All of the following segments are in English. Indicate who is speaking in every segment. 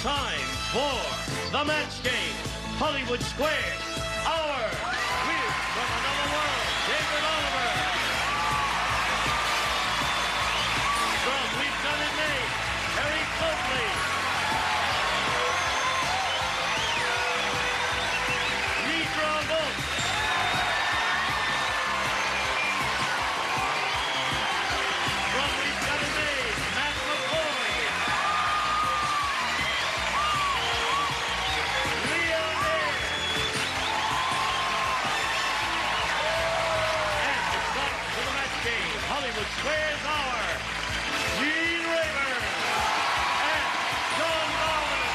Speaker 1: time for the match game. Hollywood Square. Our Weird from Another World, David Oliver. From We've Done It Made, Harry Copley. Nidra Wolf. From We've Done It Made, Matt McCoy. Leah Ayres. And to start for the match game, Hollywood Square's Hour, Gene Rayburn and John Garvin.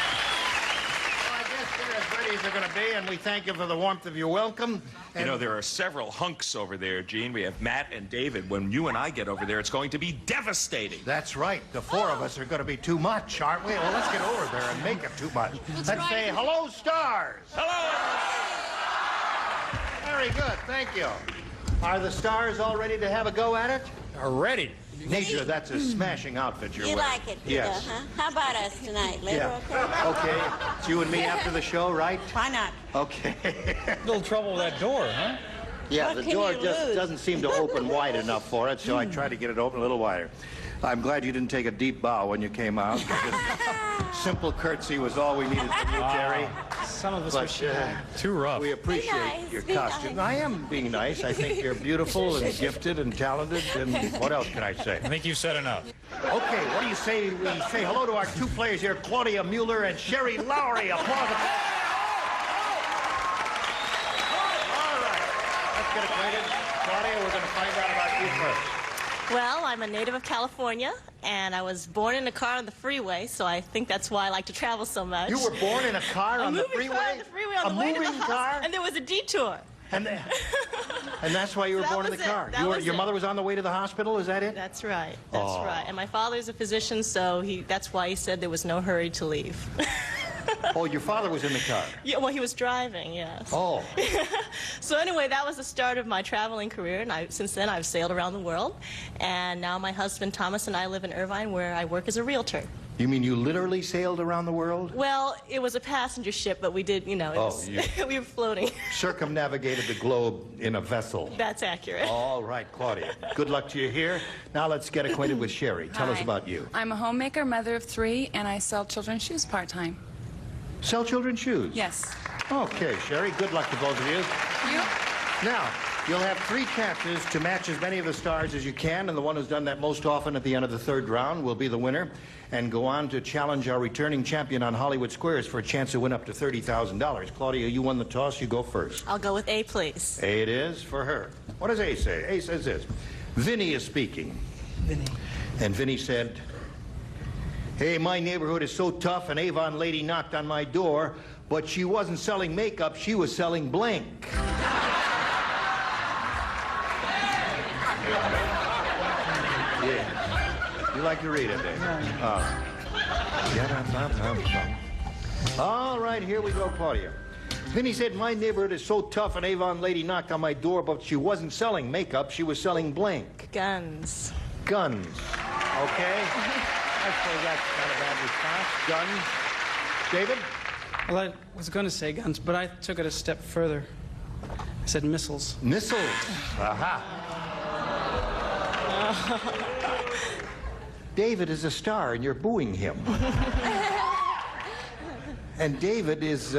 Speaker 2: Well, I guess they're as ready as they're going to be, and we thank you for the warmth of your welcome.
Speaker 3: You know, there are several hunks over there, Gene. We have Matt and David. When you and I get over there, it's going to be devastating.
Speaker 2: That's right. The four of us are going to be too much, aren't we? Well, let's get over there and make it too much. Let's say hello, stars.
Speaker 3: Hello!
Speaker 2: Very good. Thank you. Are the stars all ready to have a go at it?
Speaker 4: Are ready.
Speaker 2: Nidra, that's a smashing outfit you're
Speaker 5: You
Speaker 2: wearing.
Speaker 5: like it,
Speaker 2: Yes.
Speaker 5: huh? How about us tonight, Liver?
Speaker 2: Yeah. Okay. It's you and me after the show, right?
Speaker 5: Why not?
Speaker 2: Okay.
Speaker 4: Little trouble with that door, huh?
Speaker 2: Yeah,
Speaker 5: What
Speaker 2: the
Speaker 5: can
Speaker 2: door
Speaker 5: you
Speaker 2: just
Speaker 5: lose?
Speaker 2: doesn't seem to open wide enough for it, so I tried to get it open a little wider. I'm glad you didn't take a deep bow when you came out. Just simple curtsy was all we needed from you, Terry.
Speaker 4: Some of us
Speaker 2: But
Speaker 4: too rough.
Speaker 2: we appreciate
Speaker 5: nice,
Speaker 2: your
Speaker 5: be
Speaker 2: costume.
Speaker 5: nice.
Speaker 2: I am being nice. I think you're beautiful and gifted and talented, and what else can I say?
Speaker 4: I think you've said enough.
Speaker 2: Okay, what do you say we say hello to our two players here, Claudia Mueller and Sherry Lowry. Applause. All right, let's get acquainted. Claudia, we're going to find out about you first.
Speaker 6: Well, I'm a native of California, and I was born in a car on the freeway, so I think that's why I like to travel so much.
Speaker 2: You were born in a car
Speaker 6: a
Speaker 2: on the
Speaker 6: moving
Speaker 2: freeway?
Speaker 6: car on the freeway on
Speaker 2: a
Speaker 6: the way to the
Speaker 2: moving
Speaker 6: hospital,
Speaker 2: car?
Speaker 6: and there was a detour.
Speaker 2: And that's why you were
Speaker 6: That
Speaker 2: born in
Speaker 6: was
Speaker 2: the
Speaker 6: it.
Speaker 2: car.
Speaker 6: That was
Speaker 2: Your
Speaker 6: it.
Speaker 2: mother was on the way to the hospital, is that it?
Speaker 6: That's right. That's
Speaker 2: Oh.
Speaker 6: right. And my father's a physician, so that's why he said there was no hurry to leave.
Speaker 2: Oh, your father was in the car.
Speaker 6: Yeah, well, he was driving, yes.
Speaker 2: Oh.
Speaker 6: So anyway, that was the start of my traveling career, and since then I've sailed around the world. And now my husband Thomas and I live in Irvine, where I work as a realtor.
Speaker 2: You mean you literally sailed around the world?
Speaker 6: Well, it was a passenger ship, but we did, you know, we were floating.
Speaker 2: Circumnavigated the globe in a vessel.
Speaker 6: That's accurate.
Speaker 2: All right, Claudia. Good luck to you here. Now let's get acquainted with Sherry. Tell us
Speaker 7: Hi.
Speaker 2: about you.
Speaker 7: I'm a homemaker, mother of 3, and I sell children's shoes part-time.
Speaker 2: Sell children's shoes?
Speaker 7: Yes.
Speaker 2: Okay, Sherry. Good luck to both of you.
Speaker 7: You?
Speaker 2: Now, you'll have 3 chances to match as many of the stars as you can, and the one who's done that most often at the end of the 3rd round will be the winner and go on to challenge our returning champion on Hollywood Squares for a chance to win up to $30,000. Claudia, you won the toss. You go first.
Speaker 6: I'll go with A, please.
Speaker 2: A it is for her. What does A say? A says this. Vinny is speaking.
Speaker 8: Vinny.
Speaker 2: And Vinny said, "Hey, my neighborhood is so tough, an Avon lady knocked on my door, but she wasn't selling makeup, she was selling blank." Yeah. You like to read it, Dave? All right. All right, here we go, Claudia. Vinny said, "My neighborhood is so tough, an Avon lady knocked on my door, but she wasn't selling makeup, she was selling blank."
Speaker 6: Guns.
Speaker 2: Guns. Okay. I suppose that's not a bad response. Guns. David?
Speaker 8: Well, I was going to say guns, but I took it a step further. I said missiles.
Speaker 2: Missiles. Aha. David is a star, and you're booing him. And David is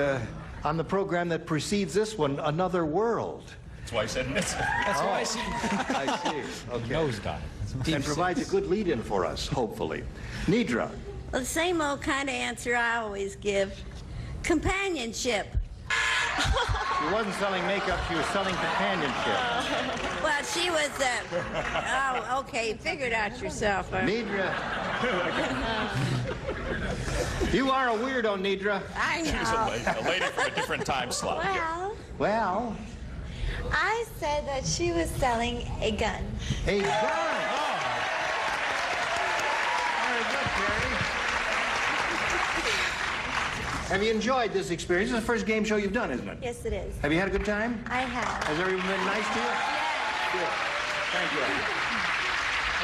Speaker 2: on the program that precedes this one, Another World.
Speaker 3: That's why I said miss.
Speaker 8: That's why I said.
Speaker 2: I see. Okay.
Speaker 4: Nosedive.
Speaker 2: And provides a good lead-in for us, hopefully. Nidra.
Speaker 5: Well, the same old kind of answer I always give. Companionship.
Speaker 2: She wasn't selling makeup, she was selling companionship.
Speaker 5: Well, she was, oh, okay, figure it out yourself.
Speaker 2: Nidra. You are a weirdo, Nidra.
Speaker 5: I
Speaker 3: She's
Speaker 5: know.
Speaker 3: a lady from a different time slot.
Speaker 5: Well,
Speaker 2: Well,
Speaker 9: I said that she was selling a gun.
Speaker 2: A gun. Very good, Terry. Have you enjoyed this experience? This is the first game show you've done, isn't it?
Speaker 9: Yes, it is.
Speaker 2: Have you had a good time?
Speaker 9: I have.
Speaker 2: Has everyone been nice to you?
Speaker 9: Yes.
Speaker 2: Good. Thank you.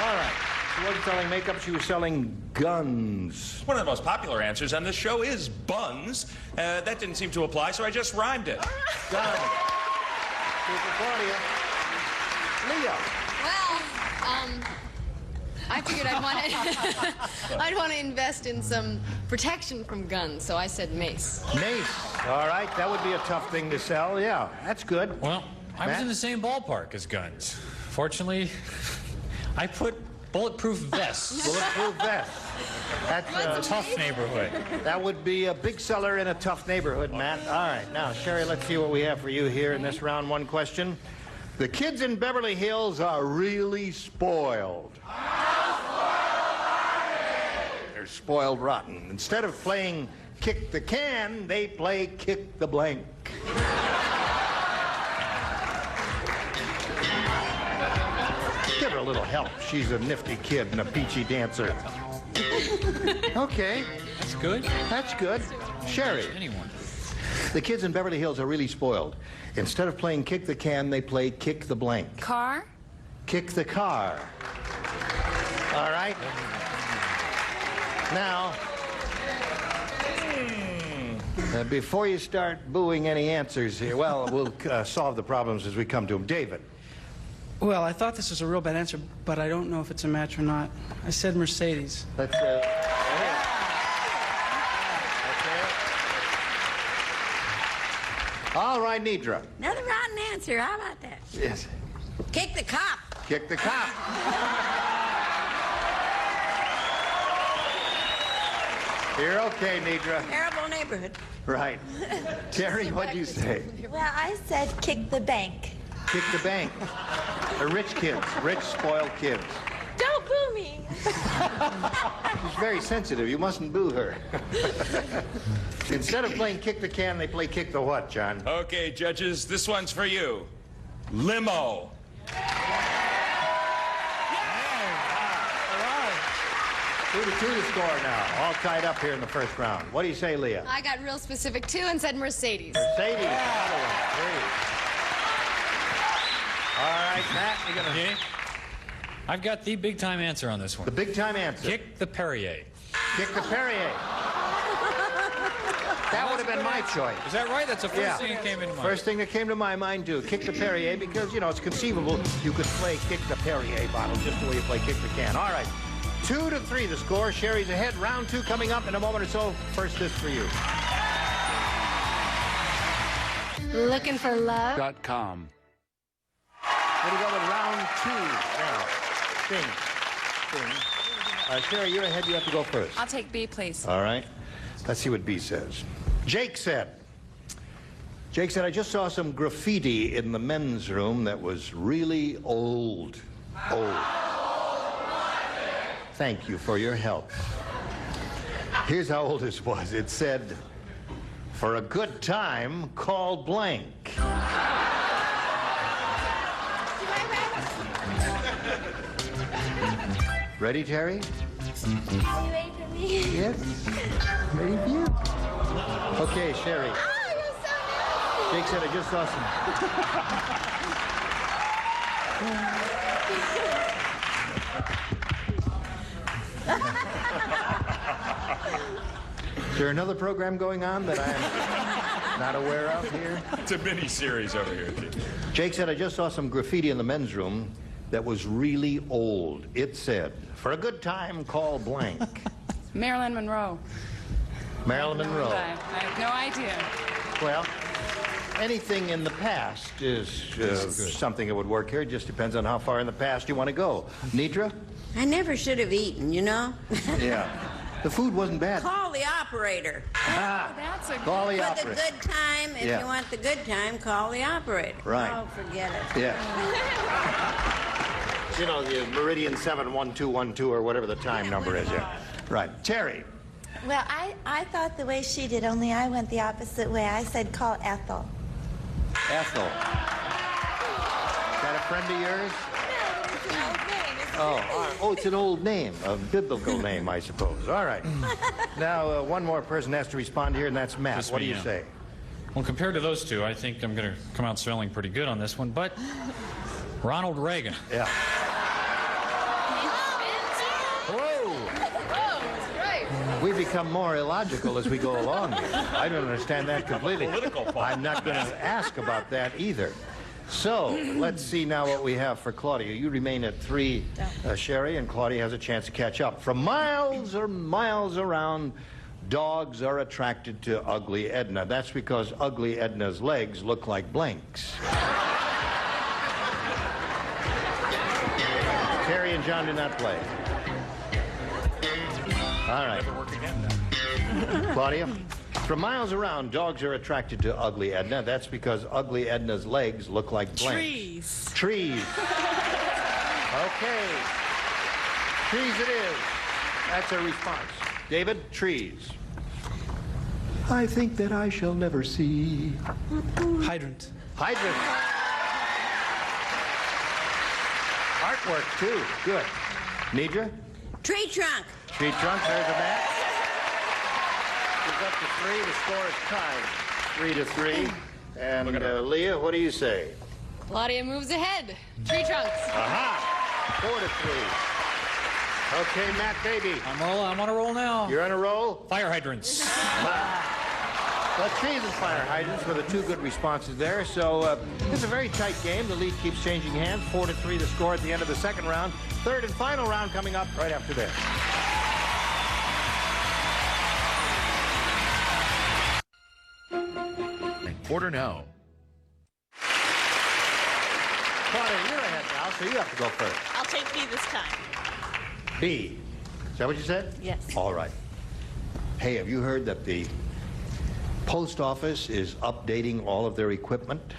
Speaker 2: All right. She wasn't selling makeup, she was selling guns.
Speaker 3: One of the most popular answers on this show is buns. That didn't seem to apply, so I just rhymed it.
Speaker 2: Guns. Super Claudia. Leo.
Speaker 10: Well, I figured I'd want to invest in some protection from guns, so I said mace.
Speaker 2: Mace. All right, that would be a tough thing to sell. Yeah, that's good.
Speaker 4: Well, I was
Speaker 2: Matt?
Speaker 4: in the same ballpark as guns. Fortunately, I put bulletproof vests.
Speaker 2: Bulletproof vest. That's
Speaker 4: A tough neighborhood.
Speaker 2: that would be a big seller in a tough neighborhood, Matt. All right, now, Sherry, let's see what we have for you here in this round one question. The kids in Beverly Hills are really spoiled. They're spoiled rotten. Instead of playing kick the can, they play kick the blank. Give her a little help. She's a nifty kid and a peachy dancer. Okay,
Speaker 4: That's good.
Speaker 2: that's good. Sherry.
Speaker 4: Anyone.
Speaker 2: The kids in Beverly Hills are really spoiled. Instead of playing kick the can, they play kick the blank.
Speaker 7: Car?
Speaker 2: Kick the car. All right? Now, before you start booing any answers here, well, we'll solve the problems as we come to them. David.
Speaker 8: Well, I thought this was a real bad answer, but I don't know if it's a match or not. I said Mercedes.
Speaker 2: Let's all right, Nidra.
Speaker 5: Another rotten answer. How about that?
Speaker 2: Yes.
Speaker 5: Kick the cop.
Speaker 2: Kick the cop. You're okay, Nidra.
Speaker 5: Terrible neighborhood.
Speaker 2: Right. Terry, what'd you say?
Speaker 9: Well, I said kick the bank.
Speaker 2: Kick the bank. The rich kids, rich, spoiled kids.
Speaker 9: Don't boo me.
Speaker 2: She's very sensitive. You mustn't boo her. Instead of playing kick the can, they play kick the what, John?
Speaker 3: Okay, judges, this one's for you. Limo.
Speaker 2: 2-2 to score now. All tied up here in the first round. What do you say, Leah?
Speaker 10: I got real specific, too, and said Mercedes.
Speaker 2: Mercedes. All right, Matt, you're gonna...
Speaker 4: Okay. I've got the big time answer on this one.
Speaker 2: The big time answer.
Speaker 4: Kick the Perrier.
Speaker 2: Kick the Perrier. That would have been my choice.
Speaker 4: Is that right? That's the first
Speaker 2: Yeah.
Speaker 4: thing that came into mind.
Speaker 2: First thing that came to my mind, too. Kick the Perrier, because, you know, it's conceivable you could play kick the Perrier bottle just the way you play kick the can. All right. 2-3 the score. Sherry's ahead. Round two coming up in a moment or so. First, this for you.
Speaker 10: Looking for love?
Speaker 11: .com.
Speaker 2: Here we go with round two now. Sting. Sherry, you're ahead. You have to go first.
Speaker 7: I'll take B, please.
Speaker 2: All right. Let's see what B says. Jake said, I just saw some graffiti in the men's room that was really old. Old. Thank you for your help. Here's how old this was. It said, for a good time, call blank. Ready, Terry?
Speaker 9: Are you ready for me?
Speaker 2: Yes. Ready for you? Okay, Sherry.
Speaker 9: Oh, you're so nasty.
Speaker 2: Jake said I just saw some. Is there another program going on that I'm not aware of here?
Speaker 3: It's a mini-series over here.
Speaker 2: Jake said I just saw some graffiti in the men's room that was really old. It said, for a good time, call blank.
Speaker 7: Marilyn Monroe.
Speaker 2: Marilyn Monroe.
Speaker 7: I have no idea.
Speaker 2: Well, anything in the past is something that would work here. It just depends on how far in the past you want to go. Nidra?
Speaker 5: I never should have eaten, you know?
Speaker 2: Yeah. The food wasn't bad.
Speaker 5: Call the operator.
Speaker 7: That's a
Speaker 2: Call the
Speaker 5: For the
Speaker 2: operator.
Speaker 5: good time, if
Speaker 2: Yeah.
Speaker 5: you want the good time, call the operator.
Speaker 2: Right.
Speaker 5: Oh, forget it.
Speaker 2: Yeah. You know, the Meridian 71212 or whatever the time number is. Yeah. Right. Terry.
Speaker 9: Well, I thought the way she did, only I went the opposite way. I said call Ethel.
Speaker 2: Ethel. friend of yours?
Speaker 9: No, it's an old name. It's
Speaker 2: Oh, all right. Oh, it's an old name, a biblical name, I suppose. All right. Now, one more person has to respond here, and that's Matt.
Speaker 4: Just
Speaker 2: What do
Speaker 4: me,
Speaker 2: you
Speaker 4: yeah.
Speaker 2: say?
Speaker 4: Well, compared to those two, I think I'm going to come out smelling pretty good on this one, but Ronald Reagan.
Speaker 2: Yeah. Whoa!
Speaker 10: Whoa, that's great.
Speaker 2: We become more illogical as we go along here. I don't understand that completely. I'm not going to ask about that either. So, let's see now what we have for Claudia. You remain at 3, Sherry, and Claudia has a chance to catch up. From miles or miles around, dogs are attracted to Ugly Edna. That's because Ugly Edna's legs look like blanks. Terry and John do not play. All right.
Speaker 3: Never work again now.
Speaker 2: Claudia? From miles around, dogs are attracted to Ugly Edna. That's because Ugly Edna's legs look like blanks.
Speaker 6: Trees.
Speaker 2: Trees. Okay. Trees it is. That's her response. David, trees. I think that I shall never see.
Speaker 8: Hydrant.
Speaker 2: Hydrant. Artwork, too. Good. Nidra?
Speaker 5: Tree trunk.
Speaker 2: Tree trunk, there's a match. She's up to 3. The score is tied 3-3. And Leah, what do you say?
Speaker 10: Claudia moves ahead. Tree trunks.
Speaker 2: Aha! 4-3. Okay, Matt, baby.
Speaker 4: I'm on a roll now.
Speaker 2: You're on a roll?
Speaker 4: Fire hydrants.
Speaker 2: Well, trees and fire hydrants were the 2 good responses there. So it's a very tight game. The lead keeps changing hands. 4-3 the score at the end of the second round. Third and final round coming up right after this.
Speaker 11: Order now.
Speaker 2: Claudia, you're ahead now, so you have to go first.
Speaker 6: I'll take B this time.
Speaker 2: B. Is that what you said?
Speaker 6: Yes.
Speaker 2: All right. Hey, have you heard that the post office is updating all of their equipment?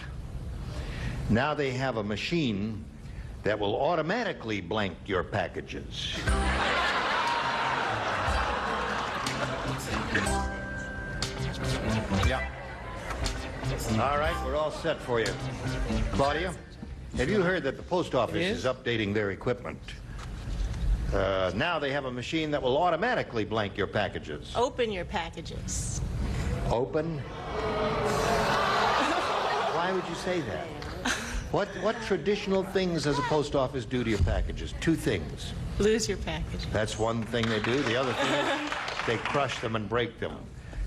Speaker 2: Now they have a machine that will automatically blank your packages. Yeah. All right, we're all set for you. Claudia, have you heard that the post office is updating their equipment? Now they have a machine that will automatically blank your packages.
Speaker 6: Open your packages.
Speaker 2: Open? Why would you say that? What traditional things does a post office do to your packages? 2 things.
Speaker 6: Lose your package.
Speaker 2: That's one thing they do. The other thing is they crush them and break them.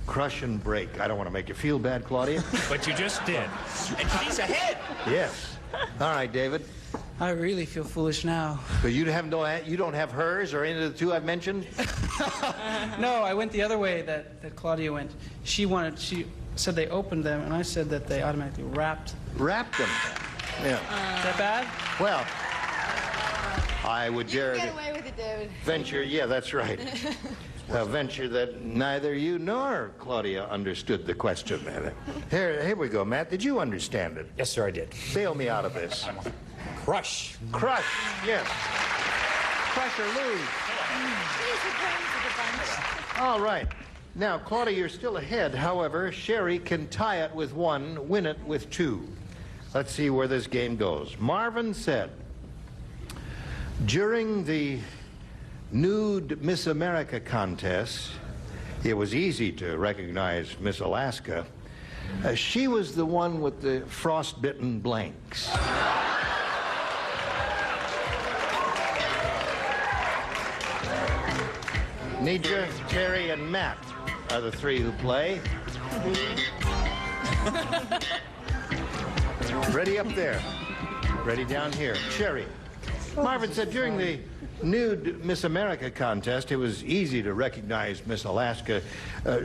Speaker 2: Crush and break. I don't want to make you feel bad, Claudia.
Speaker 4: But you just did.
Speaker 3: And she's ahead.
Speaker 2: Yes. All right, David.
Speaker 8: I really feel foolish now.
Speaker 2: So you don't have hers or any of the 2 I've mentioned?
Speaker 8: No, I went the other way that Claudia went. She said they opened them, and I said that they automatically wrapped.
Speaker 2: Wrapped them. Yeah.
Speaker 8: Is that bad?
Speaker 2: Well, I would
Speaker 10: You
Speaker 2: dare
Speaker 10: can
Speaker 2: to
Speaker 10: get away with it, David.
Speaker 2: venture, yeah, that's right. Venture that neither you nor Claudia understood the question. Here we go, Matt. Did you understand it?
Speaker 4: Yes, sir, I did.
Speaker 2: Bail me out of this.
Speaker 4: Crush.
Speaker 2: Crush, yes. Crush or lose. All right. Now, Claudia, you're still ahead. However, Sherry can tie it with 1, win it with 2. Let's see where this game goes. Marvin said, during the nude Miss America contest, it was easy to recognize Miss Alaska. She was the one with the frostbitten blanks. Nidra, Terry, and Matt are the 3 who play. Ready up there. Ready down here. Sherry. Marvin said during the nude Miss America contest, it was easy to recognize Miss Alaska.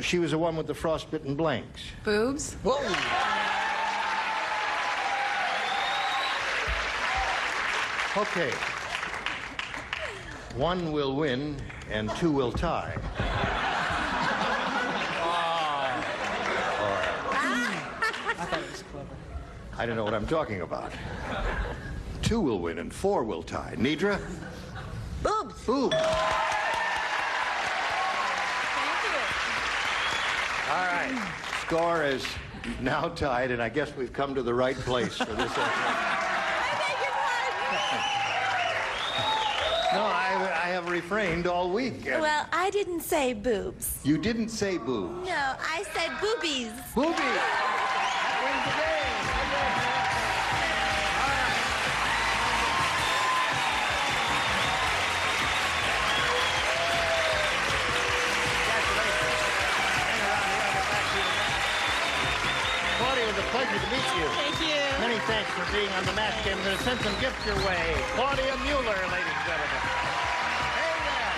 Speaker 2: She was the one with the frostbitten blanks.
Speaker 7: Boobs?
Speaker 2: Whoa! Okay. 1 will win and 2 will tie.
Speaker 8: I thought it was clever.
Speaker 2: I don't know what I'm talking about. 2 will win and 4 will tie. Nidra?
Speaker 5: Boobs.
Speaker 2: Boobs. All right. Score is now tied, and I guess we've come to the right place for this.
Speaker 5: I beg your
Speaker 2: No, I have refrained all week.
Speaker 5: Well, I didn't say boobs.
Speaker 2: You didn't say boobs.
Speaker 5: No, I said boobies.
Speaker 2: Boobies. That wins the game. All right. Congratulations. Hang around here. I'll get back to you in a minute. Claudia, it was a pleasure to meet you.
Speaker 6: Thank you.
Speaker 2: Many thanks for being on the match game. I'm going to send some gifts your way. Claudia Mueller, ladies and gentlemen. Hey there.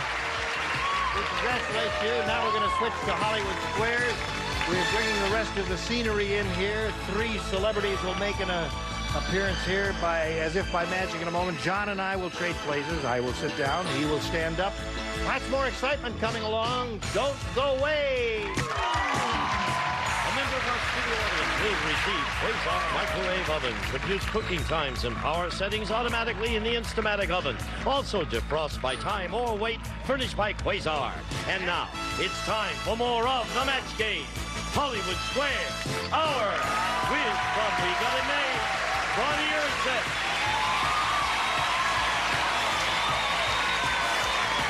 Speaker 2: We congratulate you. Now we're going to switch to Hollywood Squares. We're bringing the rest of the scenery in here. 3 celebrities will make an appearance here as if by magic in a moment. John and I will trade places. I will sit down. He will stand up. Lots more excitement coming along. Don't go away.
Speaker 1: A member of our studio audience will receive Quasar microwave ovens that use cooking times and power settings automatically in the Instamatic oven. Also defrost by time or weight, furnished by Quasar. And now, it's time for more of the match game. Hollywood Squares, our quiz from We Got It Made. Claudia set.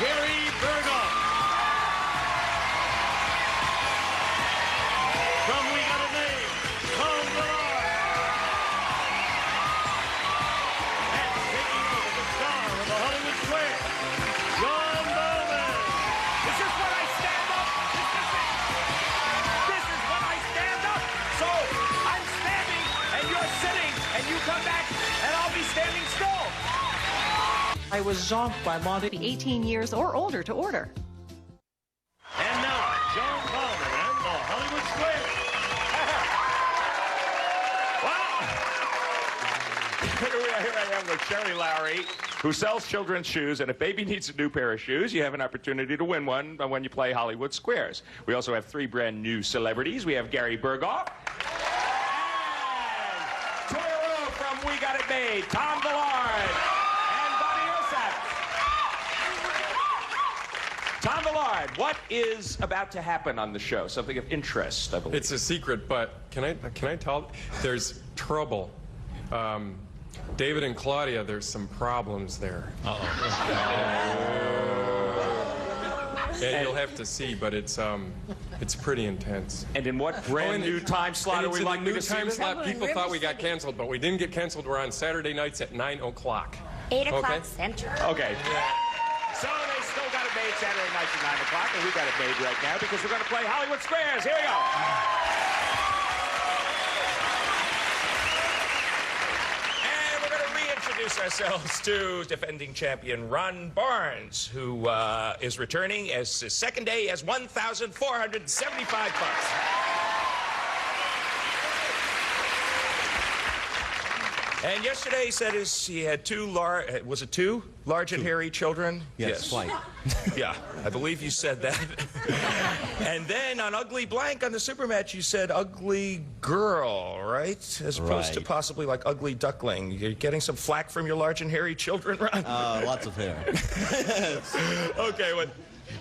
Speaker 1: Gary Berghoff. From We Got It Made, Tom Villar. And taking over the star of the Hollywood Square, John Bowman.
Speaker 3: This is when I stand up. This is when I stand up. So I'm standing and you're sitting and you come back and I'll be standing still.
Speaker 8: I was zonked by Monty.
Speaker 9: 18 years or older to order.
Speaker 1: And now, John Bowman and the Hollywood Square.
Speaker 3: Here I am with Sherry Lowry, who sells children's shoes, and if baby needs a new pair of shoes, you have an opportunity to win one when you play Hollywood Squares. We also have 3 brand new celebrities. We have Gary Berghoff, and Toyro from We Got It Made, Tom Villard, and Bonnie Osap. Tom Villard, what is about to happen on the show? Something of interest, I believe.
Speaker 11: It's a secret, but can I tell? There's trouble. David and Claudia, there's some problems there. And you'll have to see, but it's pretty intense.
Speaker 3: And in what brand new time slot are we likely to see
Speaker 11: time
Speaker 3: this?
Speaker 11: slot. People thought we got canceled, but we didn't get canceled. We're on Saturday nights at 9 o'clock.
Speaker 5: 8 o'clock
Speaker 11: Okay?
Speaker 5: Central.
Speaker 3: Okay. So they still got it made Saturday nights at 9 o'clock, and we got it made right now because we're going to play Hollywood Squares. Here we go. And we're going to reintroduce ourselves to defending champion Ron Barnes, who is returning as his second day as $1,475. And yesterday he said he had 2 large, was it 2 large and hairy children?
Speaker 12: Yes. Flight.
Speaker 3: Yeah, I believe you said that. And then on Ugly Blank on the Super Match, you said ugly girl, right? As opposed to possibly like ugly duckling. You're getting some flack from your large and hairy children, Ron?
Speaker 12: Lots of hair.
Speaker 3: Okay, well,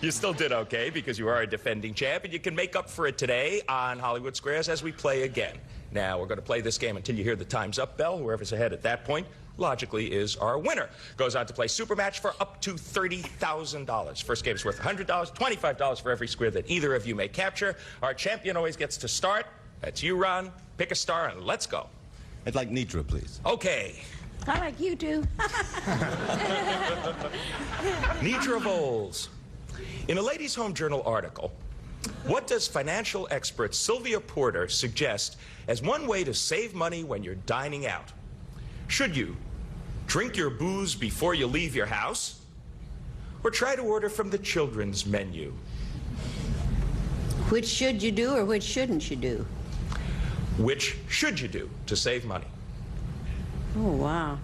Speaker 3: you still did okay because you are a defending champ, and you can make up for it today on Hollywood Squares as we play again. Now, we're going to play this game until you hear the time's up bell. Whoever's ahead at that point, logically, is our winner. Goes on to play Super Match for up to $30,000. First game's worth $100, $25 for every square that either of you may capture. Our champion always gets to start. That's you, Ron. Pick a star and let's go.
Speaker 12: I'd like Nitra, please.
Speaker 3: Okay.
Speaker 5: I like you too.
Speaker 3: Nitra Bowles. In a Ladies' Home Journal article, what does financial expert Sylvia Porter suggest as one way to save money when you're dining out? Should you drink your booze before you leave your house? Or try to order from the children's menu?
Speaker 5: Which should you do or which shouldn't you do?
Speaker 3: Which should you do to save money?
Speaker 5: Oh, wow.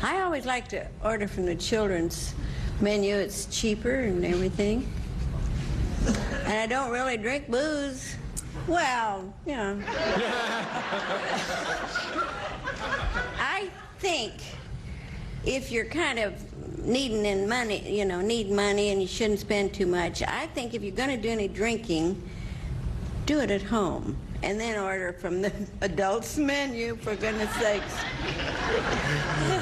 Speaker 5: I always like to order from the children's menu. It's cheaper and everything. And I don't really drink booze. Well, you know. I think if you're kind of needing money, need money and you shouldn't spend too much, I think if you're going to do any drinking, do it at home and then order from the adults menu, for goodness sakes.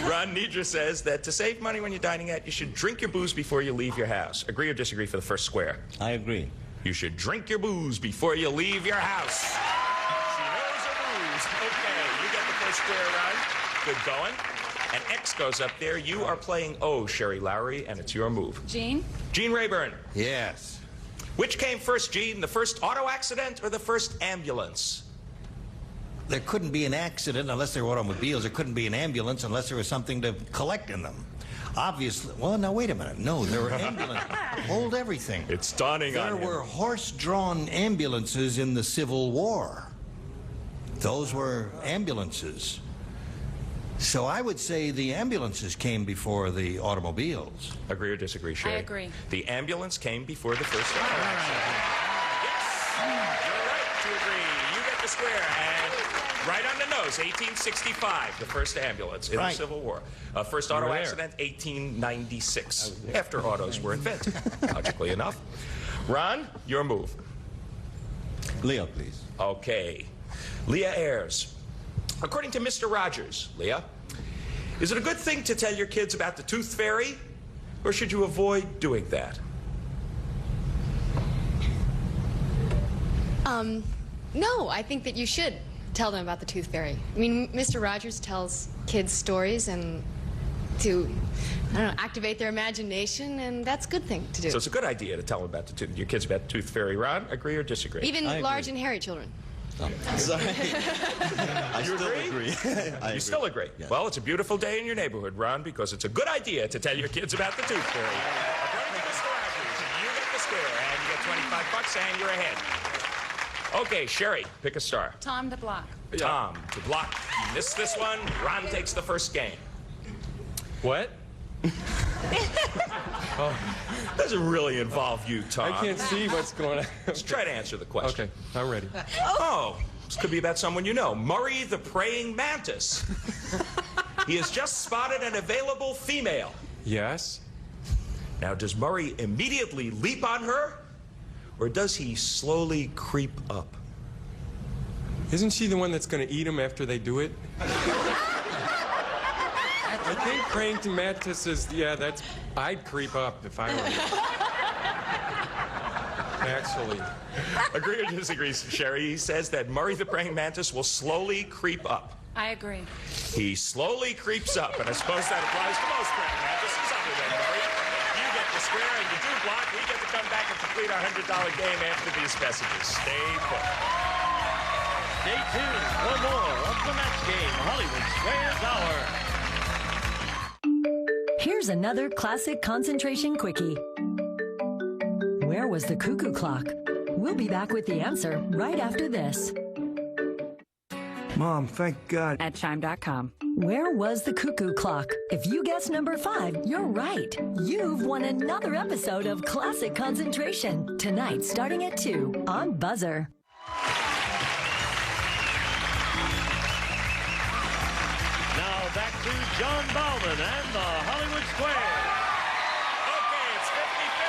Speaker 3: Ron, Nidra says that to save money when you're dining out, you should drink your booze before you leave your house. Agree or disagree for the first square?
Speaker 12: I agree.
Speaker 3: You should drink your booze before you leave your house. She knows her booze. Okay, you get the first square, Ron. Good going. And X goes up there. You are playing O, Sherry Lowry, and it's your move.
Speaker 7: Gene?
Speaker 3: Gene Rayburn.
Speaker 2: Yes.
Speaker 3: Which came first, Gene? The first auto accident or the first ambulance?
Speaker 2: There couldn't be an accident unless there were automobiles. There couldn't be an ambulance unless there was something to collect in them. Obviously. Well, now, wait a minute. No, there were ambulances. Hold everything.
Speaker 3: It's dawning on you.
Speaker 2: There were horse-drawn ambulances in the Civil War. Those were ambulances. So I would say the ambulances came before the automobiles.
Speaker 3: Agree or disagree, Sherry?
Speaker 7: I agree.
Speaker 3: The ambulance came before the first auto accident. Yes, you're right to agree. You get the square. And right on the nose, 1865, the first ambulance in the Civil War. First auto accident, 1896, after autos were invented, logically enough. Ron, your move.
Speaker 12: Leo, please.
Speaker 3: Okay. Leah Ayres. According to Mr. Rogers, Leah, is it a good thing to tell your kids about the Tooth Fairy, or should you avoid doing that?
Speaker 10: No, I think that you should tell them about the Tooth Fairy. I mean, Mr. Rogers tells kids stories and to, I don't know, activate their imagination, and that's a good thing to do.
Speaker 3: So it's a good idea to tell them about your kids about the Tooth Fairy. Ron, agree or disagree?
Speaker 10: Even large and hairy children.
Speaker 12: Sorry. I still agree.
Speaker 3: You still agree?
Speaker 12: Yes.
Speaker 3: Well, it's a beautiful day in your neighborhood, Ron, because it's a good idea to tell your kids about the Tooth Fairy. According to Mr. Rogers, you get the square, and you get $25, and you're ahead. Okay, Sherry, pick a star.
Speaker 7: Tom to block.
Speaker 3: Tom to block. You missed this one. Ron takes the first game.
Speaker 11: What?
Speaker 3: Doesn't really involve you, Tom.
Speaker 11: I can't see what's going on.
Speaker 3: Let's try to answer the question.
Speaker 11: Okay, I'm ready.
Speaker 3: Oh, this could be about someone you know. Murray the praying mantis. He has just spotted an available female.
Speaker 11: Yes?
Speaker 3: Now, does Murray immediately leap on her, or does he slowly creep up?
Speaker 11: Isn't she the one that's going to eat them after they do it? I think praying to mantises, yeah, that's... I'd creep up if I were you. Actually.
Speaker 3: Agree or disagree, Sherry? He says that Murray the praying mantis will slowly creep up.
Speaker 7: I agree.
Speaker 3: He slowly creeps up, and I suppose that applies to most praying mantises other than Murray. You get the square, and you do block. We get to come back and complete our $100 game after these messages. Stay put.
Speaker 1: Stay tuned for more of the match game, Hollywood Squares Hour.
Speaker 13: Here's another classic concentration quickie. Where was the cuckoo clock? We'll be back with the answer right after this.
Speaker 14: Mom, thank God.
Speaker 13: At Chime.com. Where was the cuckoo clock? If you guess number 5, you're right. You've won another episode of Classic Concentration. Tonight, starting at 2 on Buzzer.
Speaker 1: Now back to John Bowman and the Hollywood Square.
Speaker 3: Okay, it's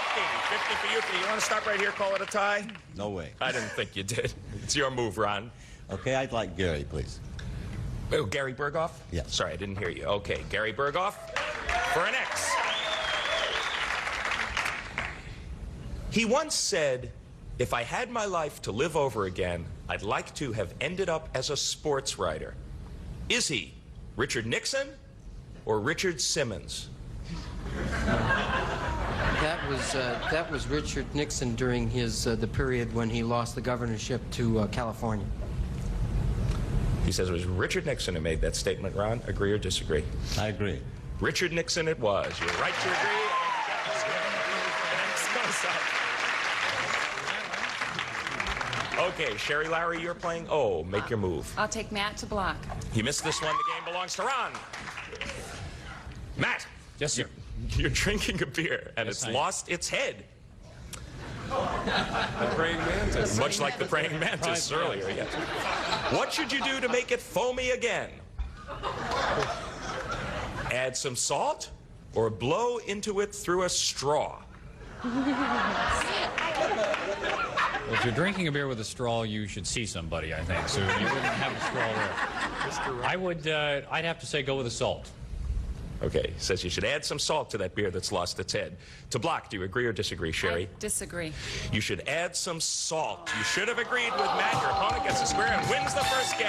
Speaker 3: 50-50. 50 for you. You want to stop right here, call it a tie?
Speaker 12: No way.
Speaker 3: I didn't think you did. It's your move, Ron.
Speaker 12: Okay, I'd like Gary, please.
Speaker 3: Oh, Gary Berghoff?
Speaker 12: Yeah.
Speaker 3: Sorry, I didn't hear you. Okay, Gary Berghoff for an X. He once said, if I had my life to live over again, I'd like to have ended up as a sports writer. Is he Richard Nixon or Richard Simmons?
Speaker 15: That was Richard Nixon during his the period when he lost the governorship to California.
Speaker 3: He says it was Richard Nixon who made that statement. Ron, agree or disagree?
Speaker 12: I agree.
Speaker 3: Richard Nixon it was. You're right to agree. Okay, Sherry Lowry, you're playing O. Make your move.
Speaker 7: I'll take Matt to block.
Speaker 3: You missed this one. The game belongs to Ron. Matt.
Speaker 4: Yes, sir.
Speaker 3: You're drinking a beer, and it's lost its head.
Speaker 11: The praying mantis.
Speaker 3: Much like the praying mantis earlier, yes. What should you do to make it foamy again? Add some salt or blow into it through a straw?
Speaker 4: Well, if you're drinking a beer with a straw, you should see somebody, I think. So you wouldn't have the straw there. I would, I'd have to say go with the salt.
Speaker 3: Okay, says you should add some salt to that beer that's lost its head. To block, do you agree or disagree, Sherry?
Speaker 7: I disagree.
Speaker 3: You should add some salt. You should have agreed with Matt. Your opponent gets a square and wins the first game.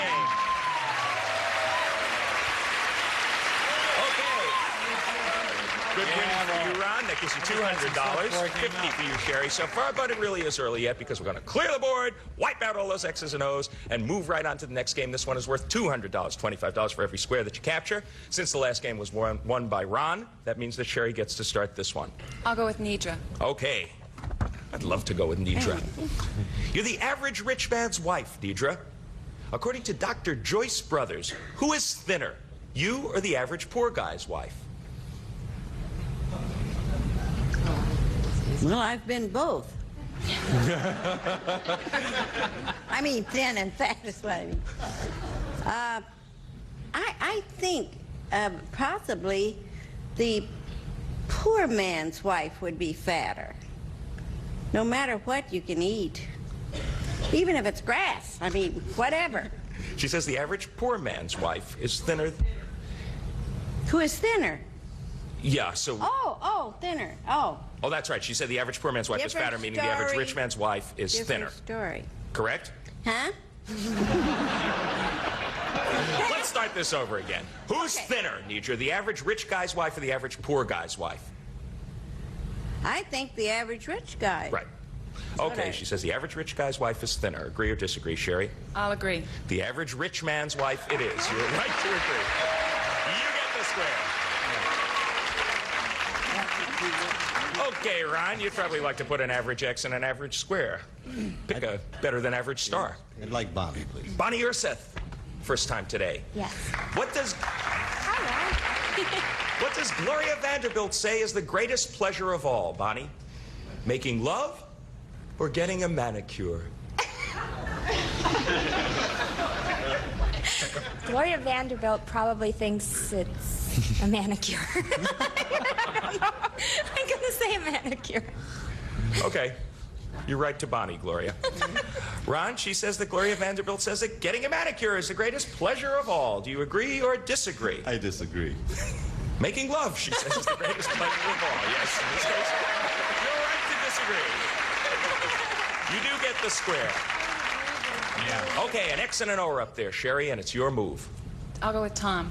Speaker 3: Good win for you, Ron. That gives you $200. 50 for you, Sherry. So far, but it really is early yet because we're going to clear the board, wipe out all those X's and O's, and move right on to the next game. This one is worth $200, $25 for every square that you capture. Since the last game was won by Ron, that means that Sherry gets to start this one.
Speaker 7: I'll go with Nidra.
Speaker 3: Okay. I'd love to go with Nidra. You're the average rich man's wife, Nidra. According to Dr. Joyce Brothers, who is thinner, you or the average poor guy's wife?
Speaker 5: Well, I've been both. I mean, thin and fat is what I mean. I think possibly the poor man's wife would be fatter. No matter what you can eat. Even if it's grass. I mean, whatever.
Speaker 3: She says the average poor man's wife is thinner.
Speaker 5: Who is thinner?
Speaker 3: Yeah, so...
Speaker 5: Oh, thinner. Oh.
Speaker 3: Oh, that's right. She said the average poor man's wife is fatter, meaning the average rich man's wife is thinner.
Speaker 5: Story.
Speaker 3: Correct?
Speaker 5: Huh?
Speaker 3: Let's start this over again. Who's thinner, Nidra? The average rich guy's wife or the average poor guy's wife?
Speaker 5: I think the average rich guy.
Speaker 3: Right. Okay, she says the average rich guy's wife is thinner. Agree or disagree, Sherry?
Speaker 7: I'll agree.
Speaker 3: The average rich man's wife it is. You're right to agree. You get the square. Okay, Ron, you'd probably like to put an average X in an average square. Pick a better than average star.
Speaker 12: I'd like Bonnie, please.
Speaker 3: Bonnie Urseth, first time today.
Speaker 14: Yes.
Speaker 3: What does Gloria Vanderbilt say is the greatest pleasure of all, Bonnie? Making love or getting a manicure?
Speaker 14: Gloria Vanderbilt probably thinks it's a manicure. I don't know. I'm going to say a manicure.
Speaker 3: Okay. You're right to Bonnie, Gloria. Ron, she says that Gloria Vanderbilt says that getting a manicure is the greatest pleasure of all. Do you agree or disagree?
Speaker 12: I disagree.
Speaker 3: Making love, she says, is the greatest pleasure of all. Yes, in this case, you're right to disagree. You do get the square. Yeah. Okay, an X and an O are up there, Sherry, and it's your move.
Speaker 7: I'll go with Tom.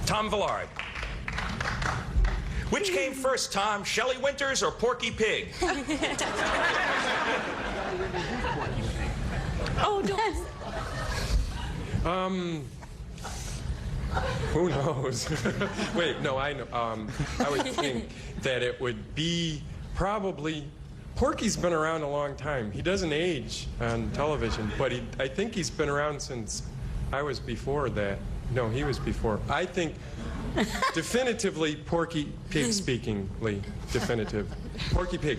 Speaker 3: Tom Villard. Which came first, Tom? Shelley Winters or Porky Pig?
Speaker 7: Oh, don't.
Speaker 11: Who knows? Wait, no, I know. I would think that it would be probably... Porky's been around a long time. He doesn't age on television, but I think he's been around since I was before that. No, he was before. I think definitively Porky Pig speakingly definitive. Porky Pig.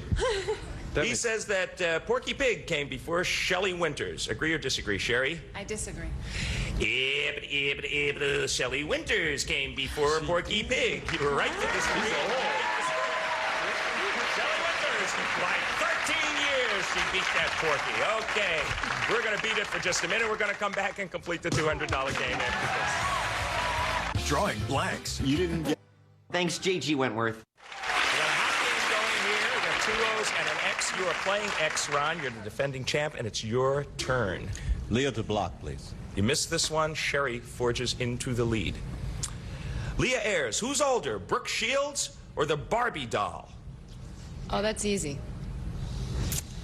Speaker 3: He says that Porky Pig came before Shelley Winters. Agree or disagree, Sherry?
Speaker 7: I disagree.
Speaker 3: Shelley Winters came before Porky Pig. You were right to disagree. Shelley Winters, by 13 years, she beat that Porky. Okay, we're going to beat it for just a minute. We're going to come back and complete the $200 game after this.
Speaker 16: Drawing blanks. You didn't get...
Speaker 17: Thanks, J.G. Wentworth.
Speaker 3: Two O's and an X. You are playing X, Ron. You're the defending champ, and it's your turn.
Speaker 12: Leo to block, please.
Speaker 3: You missed this one. Sherry forges into the lead. Leah Ayres, who's older, Brooke Shields or the Barbie doll?
Speaker 10: Oh, that's easy.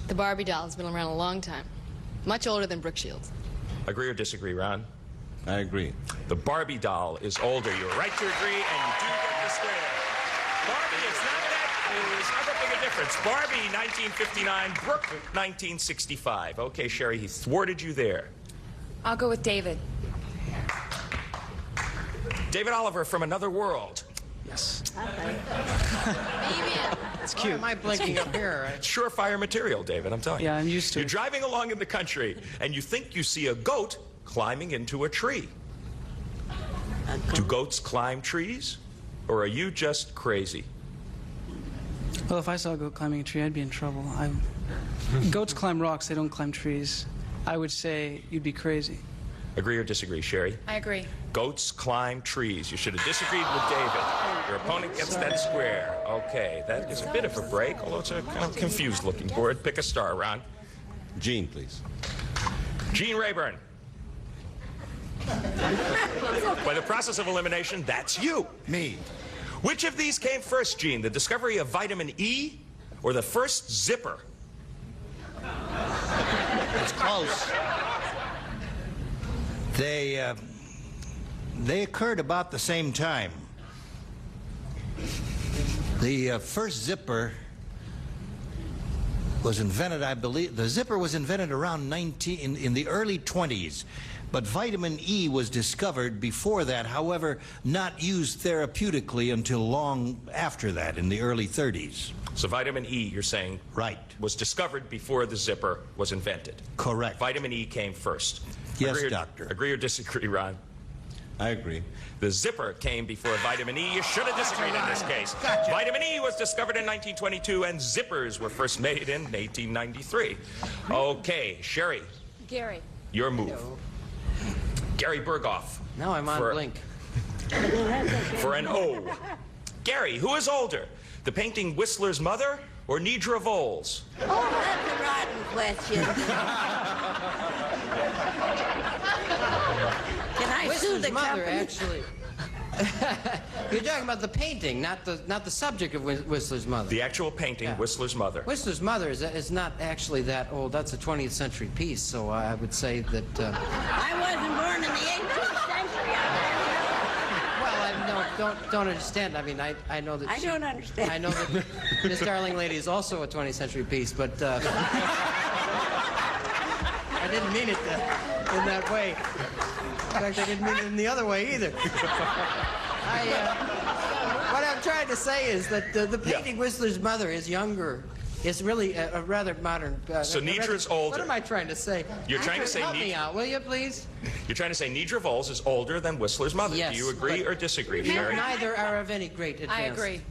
Speaker 10: The Barbie doll has been around a long time. Much older than Brooke Shields.
Speaker 3: Agree or disagree, Ron?
Speaker 12: I agree.
Speaker 3: The Barbie doll is older. You're right to agree, and you do get the square. Barbie, it's not that big a difference. Barbie, 1959. Brooke, 1965. Okay, Sherry, he thwarted you there.
Speaker 7: I'll go with David.
Speaker 3: David Oliver from Another World. Yes.
Speaker 8: It's cute.
Speaker 15: Am I blinking up here? Right?
Speaker 3: Surefire material, David, I'm telling you.
Speaker 8: Yeah, I'm used to it.
Speaker 3: You're driving along in the country, and you think you see a goat climbing into a tree. Do goats climb trees? Or are you just crazy?
Speaker 8: Well, if I saw a goat climbing a tree, I'd be in trouble. Goats climb rocks, they don't climb trees. I would say you'd be crazy.
Speaker 3: Agree or disagree, Sherry?
Speaker 7: I agree.
Speaker 3: Goats climb trees. You should have disagreed with David. Your opponent gets that square. Okay, that is a bit of a break, although it's a kind of confused-looking board. Pick a star, Ron.
Speaker 12: Gene, please.
Speaker 3: Gene Rayburn. By the process of elimination, that's you.
Speaker 2: Me.
Speaker 3: Which of these came first, Gene? The discovery of vitamin E or the first zipper?
Speaker 2: It's close. They occurred about the same time. The first zipper was invented, I believe, the zipper was invented around in the early 20s. But vitamin E was discovered before that, however, not used therapeutically until long after that, in the early 30s.
Speaker 3: So vitamin E, you're saying,
Speaker 2: right,
Speaker 3: was discovered before the zipper was invented.
Speaker 2: Correct.
Speaker 3: Vitamin E came first.
Speaker 2: Yes, doctor.
Speaker 3: Agree or disagree, Ron?
Speaker 12: I agree.
Speaker 3: The zipper came before vitamin E. You should have disagreed in this case.
Speaker 2: Gotcha.
Speaker 3: Vitamin E was discovered in 1922, and zippers were first made in 1893. Okay, Sherry.
Speaker 7: Gary.
Speaker 3: Your move. Gary Berghoff.
Speaker 15: Now I'm on blink.
Speaker 3: For an O. Gary, who is older? The painting Whistler's Mother or Nedra Voles?
Speaker 5: Oh, that's a rotten question. Can I sue the
Speaker 15: mother,
Speaker 5: company?
Speaker 15: actually. You're talking about the painting, not the subject of Whistler's Mother.
Speaker 3: The actual painting, Whistler's Mother.
Speaker 15: Whistler's Mother is not actually that old. That's a 20th century piece, so I would say that...
Speaker 5: I wasn't born in the 18th century.
Speaker 15: Well, I don't understand. I mean, I know that...
Speaker 5: I don't understand.
Speaker 15: I know that Miss Darling Lady is also a 20th century piece, but... I didn't mean it in that way. In fact, I didn't mean it in the other way either. What I'm trying to say is that the painting Whistler's Mother is younger. It's really a rather modern...
Speaker 3: So Nedra's older.
Speaker 15: What am I trying to say?
Speaker 3: You're trying to say
Speaker 15: help me out, will you, please?
Speaker 3: You're trying to say Nedra Voles is older than Whistler's Mother.
Speaker 15: Yes,
Speaker 3: Do you agree or disagree, Sherry?
Speaker 15: Neither are of any great advance.
Speaker 7: I agree.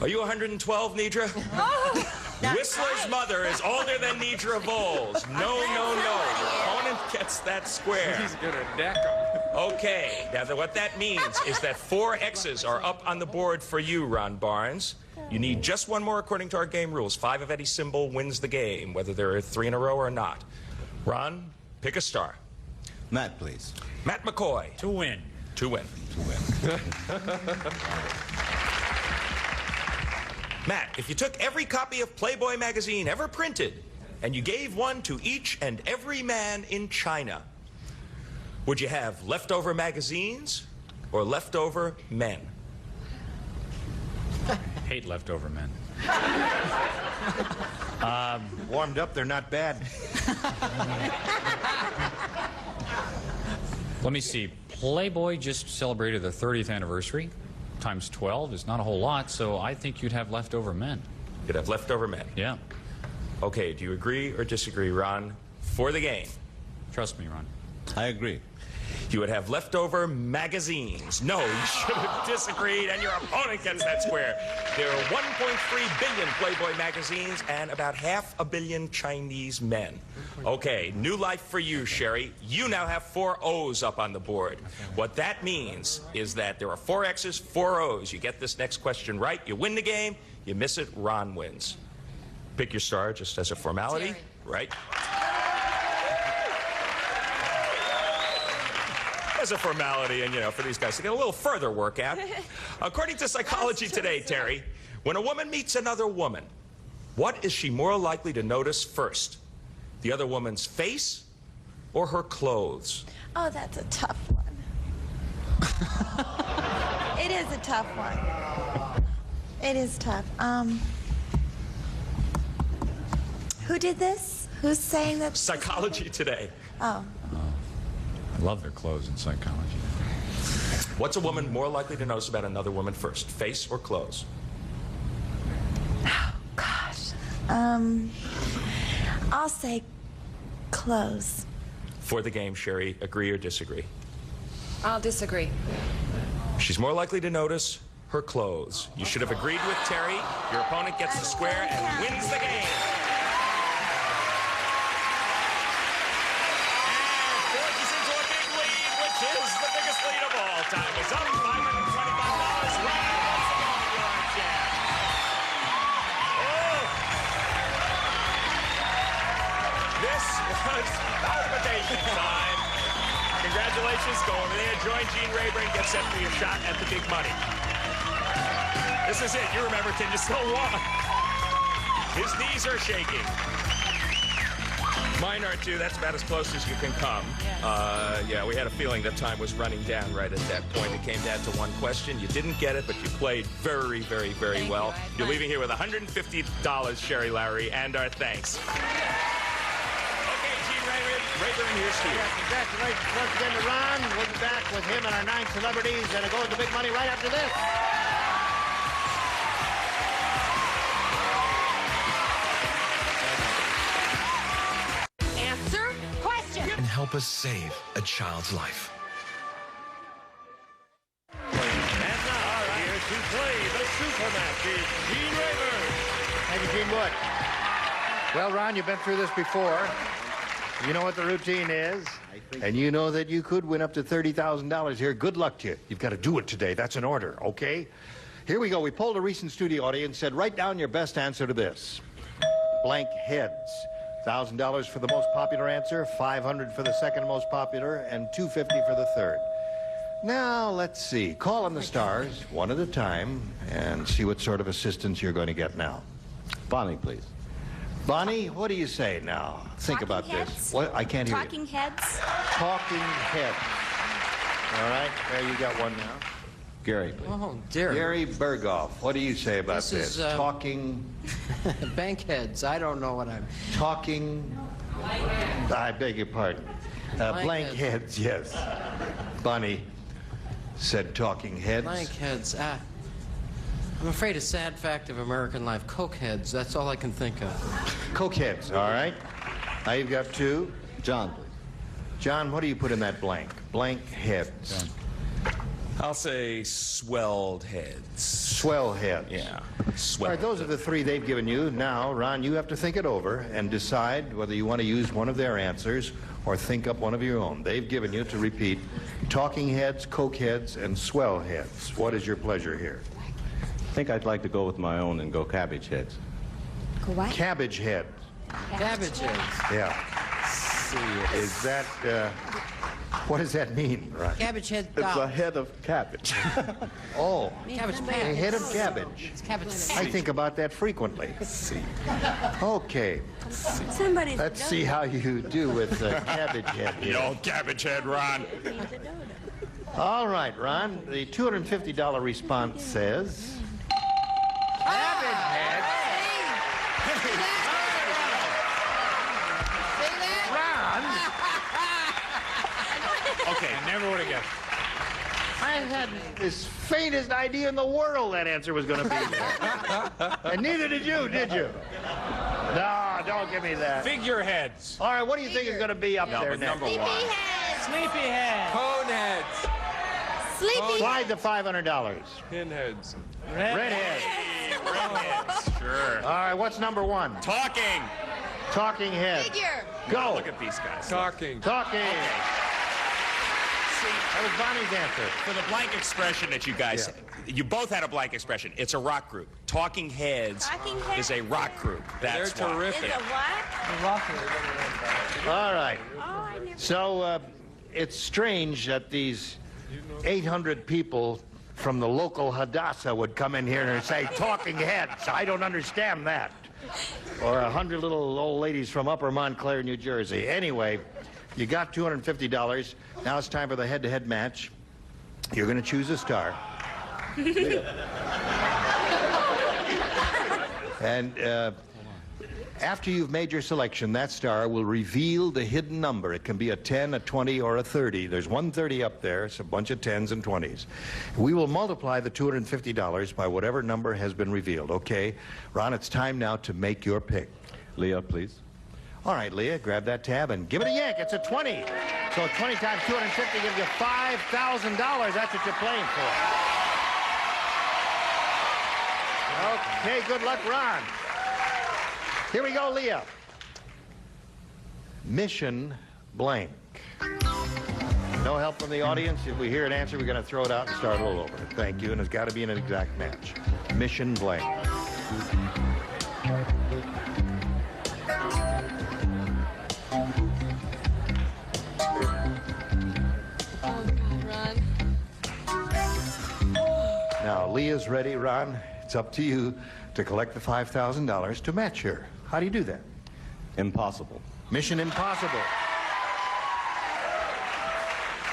Speaker 3: Are you 112, Nedra? Whistler's Mother is older than Nedra Voles. No. Your opponent gets that square.
Speaker 11: He's gonna deck him.
Speaker 3: Okay, now what that means is that 4 X's are up on the board for you, Ron Barnes. You need just one more according to our game rules. 5 of any symbol wins the game, whether there are 3 in a row or not. Ron, pick a star.
Speaker 12: Matt, please.
Speaker 3: Matt McCoy.
Speaker 4: To win.
Speaker 3: To win.
Speaker 12: To win.
Speaker 3: Matt, if you took every copy of Playboy magazine ever printed and you gave one to each and every man in China, would you have leftover magazines or leftover men?
Speaker 4: Hate leftover men.
Speaker 2: Warmed up, they're not bad.
Speaker 4: Let me see. Playboy just celebrated their 30th anniversary. Times 12 is not a whole lot, so I think you'd have leftover men.
Speaker 3: You'd have leftover men?
Speaker 4: Yeah.
Speaker 3: Okay, do you agree or disagree, Ron, for the game?
Speaker 4: Trust me, Ron.
Speaker 12: I agree.
Speaker 3: You would have leftover magazines. No, you should have disagreed, and your opponent gets that square. There are 1.3 billion Playboy magazines and about 500 million Chinese men. Okay, new life for you, Sherry. You now have 4 O's up on the board. What that means is that there are 4 X's, 4 O's. You get this next question right, you win the game. You miss it, Ron wins. Pick your star just as a formality.
Speaker 7: Jerry.
Speaker 3: Right? As a formality, and, you know, for these guys to get a little further workout. According to Psychology Today, Terry, when a woman meets another woman, what is she more likely to notice first? The other woman's face or her clothes?
Speaker 14: Oh, that's a tough one. It is a tough one. It is tough. Who did this? Who's saying that?
Speaker 3: Psychology Today.
Speaker 14: Oh.
Speaker 4: I love their clothes in psychology.
Speaker 3: What's a woman more likely to notice about another woman first, face or clothes?
Speaker 14: Oh, gosh. I'll say clothes.
Speaker 3: For the game, Sherry, agree or disagree?
Speaker 7: I'll disagree.
Speaker 3: She's more likely to notice her clothes. You should have agreed with Terry. Your opponent gets the square and wins the game. match is the biggest lead of all. Time is up. $525. Ron, once again, you are champ. Oh. This was palpitation time. Congratulations. Go over there. Join Gene Rayburn. Get set for your shot at the big money. This is it. You remember, can you still walk? His knees are shaking. Mine are too. That's about as close as you can come. Yeah, we had a feeling that time was running down right at that point. It came down to one question. You didn't get it, but you played very, very, very well. You're leaving here with $150, Sherry Lowry, and our thanks. Okay, Gene Rayburn, here's to you.
Speaker 2: Yeah, congratulations once again to Ron. We'll be back with him and our 9 celebrities and a go into big money right after this.
Speaker 16: And help us save a child's life.
Speaker 1: And now, here to play the super match is Gene Rayburn.
Speaker 2: Thank you, Gene Wood. Well, Ron, you've been through this before. You know what the routine is. And you know that you could win up to $30,000 here. Good luck to you. You've got to do it today. That's an order, okay? Here we go. We polled a recent studio audience, said, write down your best answer to this. Blank heads. $1,000 for the most popular answer, $500 for the second most popular, and $250 for the third. Now, let's see. Call on the stars one at a time and see what sort of assistance you're going to get now. Bonnie, please. Bonnie, what do you say now? Think about this. What? I can't hear you.
Speaker 14: Talking heads.
Speaker 2: Talking heads. All right, there you got one now. Gary, please.
Speaker 15: Oh, dear.
Speaker 2: Gary Berghoff, what do you say about
Speaker 15: This
Speaker 2: this?
Speaker 15: is,
Speaker 2: Talking...
Speaker 15: Bank heads. I don't know what I'm...
Speaker 2: Talking... I beg your pardon. Blank heads, yes. Bonnie said talking heads.
Speaker 15: Blank heads. I'm afraid a sad fact of American life. Coke heads. That's all I can think of.
Speaker 2: Coke heads, all right. Now you've got two. John, please. John, what do you put in that blank? Blank heads.
Speaker 3: I'll say swelled heads.
Speaker 2: Swell heads.
Speaker 3: Yeah.
Speaker 2: All right, those are the three they've given you. Now, Ron, you have to think it over and decide whether you want to use one of their answers or think up one of your own. They've given you, to repeat, talking heads, Coke heads, and swell heads. What is your pleasure here?
Speaker 12: I think I'd like to go with my own and go cabbage heads.
Speaker 14: Go what?
Speaker 2: Cabbage heads.
Speaker 15: Cabbage heads.
Speaker 2: Yeah. Is that, what does that mean, Ron?
Speaker 15: Cabbage head.
Speaker 12: It's a head of cabbage.
Speaker 2: Oh,
Speaker 15: Cabbage
Speaker 2: a
Speaker 15: patch.
Speaker 2: head of cabbage.
Speaker 15: It's cabbage.
Speaker 2: I think about that frequently. Okay. Let's see how you do with cabbage head.
Speaker 3: You old cabbage head, Ron.
Speaker 2: All right, Ron. The $250 response says... Cabbage head.
Speaker 3: Okay,
Speaker 1: I never would have guessed.
Speaker 2: I had this faintest idea in the world that answer was going to be there. And neither did you, did you? No, don't give me that.
Speaker 1: Figureheads.
Speaker 2: All right, what do you think is going to be up there next?
Speaker 8: Sleepy head.
Speaker 11: Cone heads.
Speaker 14: Sleepy.
Speaker 2: Slide the $500.
Speaker 11: Pinheads.
Speaker 2: Redhead.
Speaker 3: redheads. Sure.
Speaker 2: All right, what's number one?
Speaker 3: Talking.
Speaker 2: Talking head.
Speaker 14: Figure.
Speaker 2: Go.
Speaker 3: Look at these guys.
Speaker 11: Talking.
Speaker 2: Talking. That was Bonnie's answer.
Speaker 3: For the blank expression that you guys, you both had a blank expression. It's a rock group. Talking Heads is a rock group. That's
Speaker 11: They're terrific.
Speaker 5: Is it what?
Speaker 2: All right. So it's strange that these 800 people from the local Hadassah would come in here and say, talking heads. I don't understand that. Or 100 little old ladies from Upper Montclair, New Jersey. Anyway, you got $250. Now it's time for the head-to-head match. You're going to choose a star. And after you've made your selection, that star will reveal the hidden number. It can be a 10, a 20, or a 30. There's one 30 up there. It's a bunch of 10s and 20s. We will multiply the $250 by whatever number has been revealed, okay? Ron, it's time now to make your pick.
Speaker 12: Leah, please.
Speaker 2: All right, Leah, grab that tab and give it a yank. It's a 20. So 20 times 250 gives you $5,000. That's what you're playing for. Okay, good luck, Ron. Here we go, Leah. Mission blank. No help from the audience. If we hear an answer, we're going to throw it out and start all over. Thank you, and it's got to be an exact match. Mission blank. Now, Leah's ready. Ron, it's up to you to collect the $5,000 to match her. How do you do that?
Speaker 12: Impossible.
Speaker 2: Mission impossible.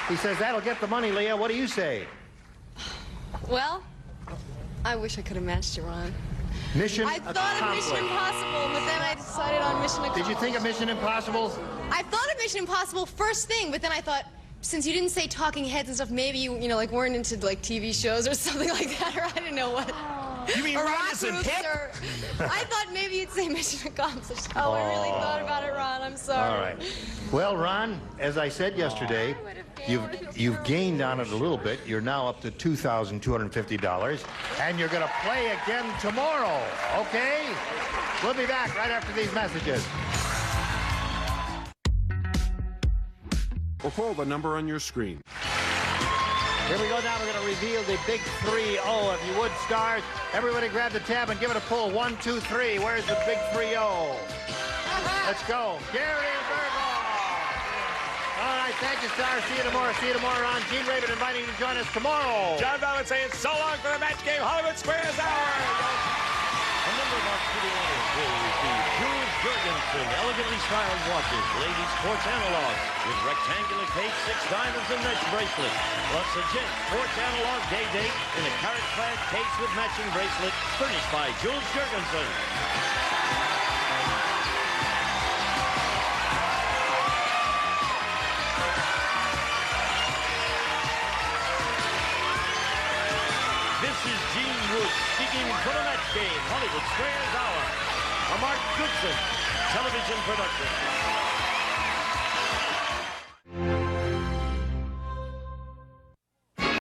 Speaker 2: He says that'll get the money, Leah. What do you say?
Speaker 10: Well, I wish I could have matched you, Ron.
Speaker 2: Mission
Speaker 10: I thought of Mission Impossible, but then I decided on Mission Accomplished.
Speaker 2: Did you think of Mission Impossible?
Speaker 10: I thought of Mission Impossible first thing, but then I thought, since you didn't say talking heads and stuff, maybe you know, like weren't into like TV shows or something like that, or I didn't know what.
Speaker 3: You mean Ron isn't hip?
Speaker 10: I thought maybe you'd say Mission Accomplished. Oh, I really thought about it, Ron. I'm sorry.
Speaker 2: All right. Well, Ron, as I said yesterday, you've gained on it a little bit. You're now up to $2,250, and you're going to play again tomorrow, okay? We'll be back right after these messages.
Speaker 18: Or call the number on your screen.
Speaker 2: Here we go now. We're going to reveal the big 3-0. If you would, stars, everybody grab the tab and give it a pull. 1, 2, 3. Where's the big 3-0? Let's go. Gary and Virgo. All right, thank you, stars. See you tomorrow. See you tomorrow, Ron. Gene Raven inviting you to join us tomorrow.
Speaker 3: John Ballard saying so long for the match game Hollywood Squares Hour.
Speaker 1: A member of our studio audience will receive Jules Jorgensen elegantly styled watches, ladies' sports analog, with rectangular case, 6 diamonds, and mesh bracelet. Plus a gent sports analog day date in a carat-clad case with matching bracelet, furnished by Jules Jorgensen. This is Gene Wood speaking for the match game, Hollywood Squares Hour. A Mark Goodson television production.